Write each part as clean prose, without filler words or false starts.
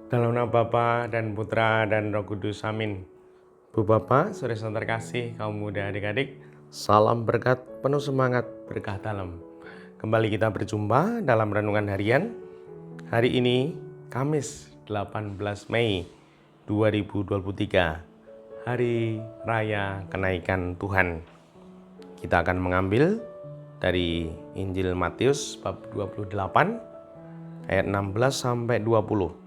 Dalam nama Bapa dan Putra dan Roh Kudus, amin. Bu Bapak, saudara-saudara terkasih, kaum muda adik-adik, salam berkat, penuh semangat, berkah dalam. Kembali kita berjumpa dalam renungan harian. Hari ini, Kamis 18 Mei 2023, Hari Raya Kenaikan Tuhan. Kita akan mengambil dari Injil Matius bab 28 ayat 16 sampai 20.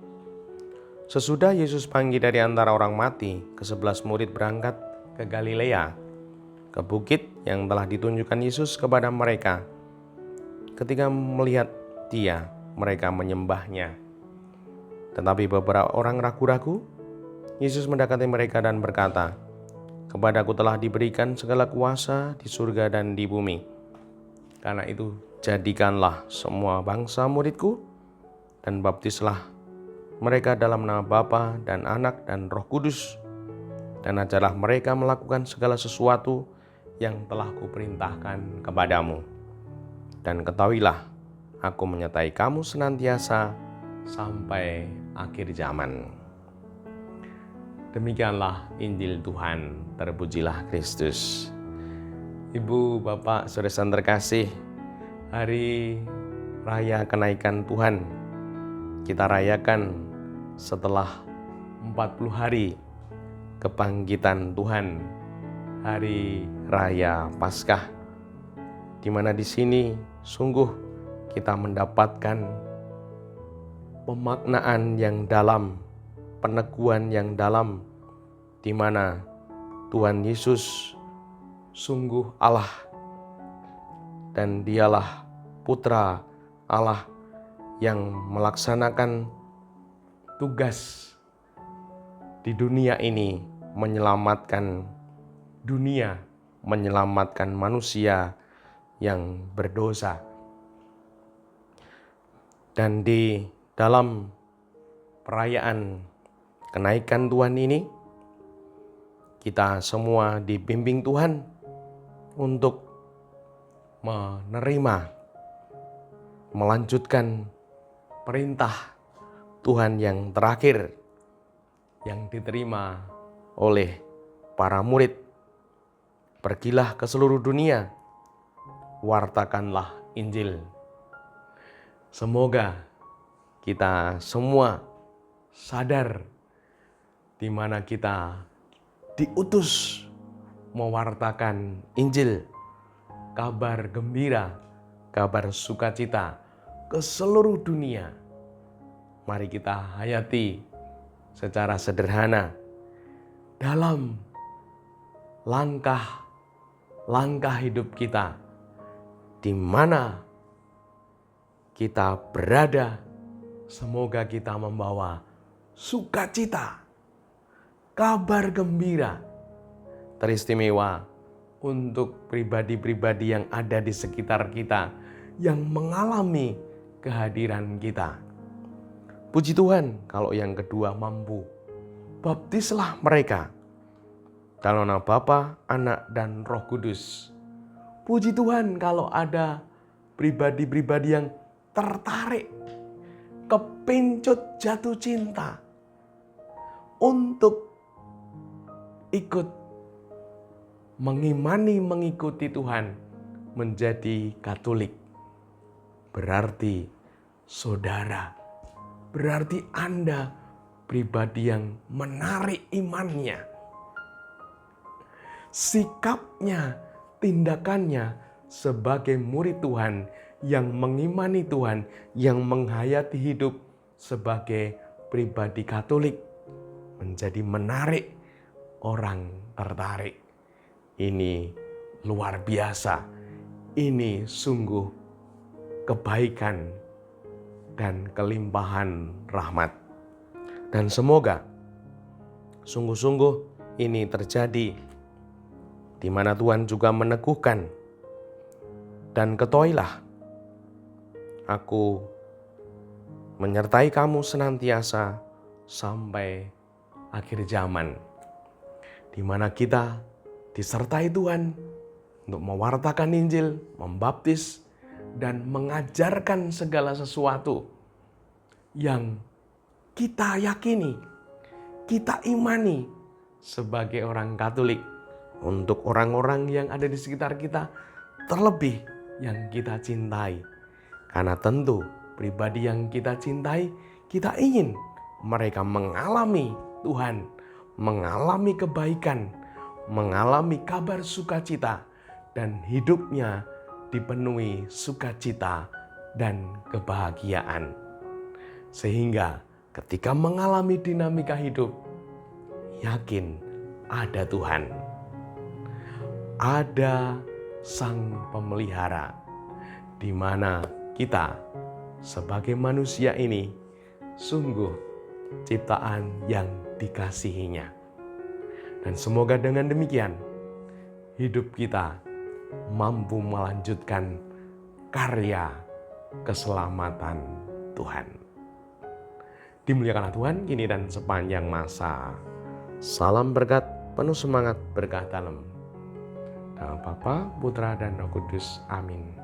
Sesudah Yesus panggil dari antara orang mati, ke-11 murid berangkat ke Galilea, ke bukit yang telah ditunjukkan Yesus kepada mereka. Ketika melihat Dia, mereka menyembahnya. Tetapi beberapa orang ragu-ragu. Yesus mendekati mereka dan berkata, "Kepadaku telah diberikan segala kuasa di surga dan di bumi. Karena itu, jadikanlah semua bangsa muridku, dan baptislah mereka dalam nama Bapa dan Anak dan Roh Kudus, dan ajarlah mereka melakukan segala sesuatu yang telah kuperintahkan kepadamu. Dan ketahuilah, aku menyertai kamu senantiasa sampai akhir zaman." Demikianlah Injil Tuhan, terpujilah Kristus. Ibu, Bapak, saudara terkasih, Hari Raya Kenaikan Tuhan kita rayakan setelah 40 hari kebangkitan Tuhan, Hari Raya Paskah, di mana di sini sungguh kita mendapatkan pemaknaan yang dalam, peneguhan yang dalam, di mana Tuhan Yesus sungguh Allah dan Dialah Putra Allah yang melaksanakan tugas di dunia ini, menyelamatkan dunia, menyelamatkan manusia yang berdosa. Dan di dalam perayaan kenaikan Tuhan ini, kita semua dibimbing Tuhan untuk menerima, melanjutkan perintah Tuhan yang terakhir yang diterima oleh para murid. Pergilah ke seluruh dunia, wartakanlah Injil. Semoga kita semua sadar di mana kita diutus mewartakan Injil, kabar gembira, kabar sukacita ke seluruh dunia. Mari kita hayati secara sederhana dalam langkah hidup kita, di mana kita berada. Semoga kita membawa sukacita, kabar gembira teristimewa untuk pribadi-pribadi yang ada di sekitar kita, yang mengalami kehadiran kita. Puji Tuhan kalau yang kedua mampu. Baptislah mereka dalam nama Bapa, Anak, dan Roh Kudus. Puji Tuhan kalau ada pribadi-pribadi yang tertarik, kepincut jatuh cinta untuk ikut mengikuti Tuhan, menjadi Katolik. Berarti saudara, berarti Anda pribadi yang menarik imannya, sikapnya, tindakannya sebagai murid Tuhan yang mengimani Tuhan, yang menghayati hidup sebagai pribadi Katolik, menjadi menarik orang tertarik. Ini luar biasa, ini sungguh kebaikan dan kelimpahan rahmat. Dan semoga sungguh-sungguh ini terjadi, di mana Tuhan juga meneguhkan, dan ketahuilah, aku menyertai kamu senantiasa sampai akhir zaman, di mana kita disertai Tuhan untuk mewartakan Injil, membaptis, dan mengajarkan segala sesuatu yang kita yakini, kita imani sebagai orang Katolik, untuk orang-orang yang ada di sekitar kita, terlebih yang kita cintai. Karena tentu pribadi yang kita cintai, kita ingin mereka mengalami Tuhan, mengalami kebaikan, mengalami kabar sukacita, dan hidupnya dipenuhi sukacita dan kebahagiaan. Sehingga ketika mengalami dinamika hidup, yakin ada Tuhan, ada Sang Pemelihara, di mana kita sebagai manusia ini sungguh ciptaan yang dikasihinya. Dan semoga dengan demikian hidup kita mampu melanjutkan karya keselamatan Tuhan. Dimuliakanlah Tuhan kini dan sepanjang masa. Salam berkat, penuh semangat, berkah dalam. Nama Bapa, Putra, dan Roh Kudus. Amin.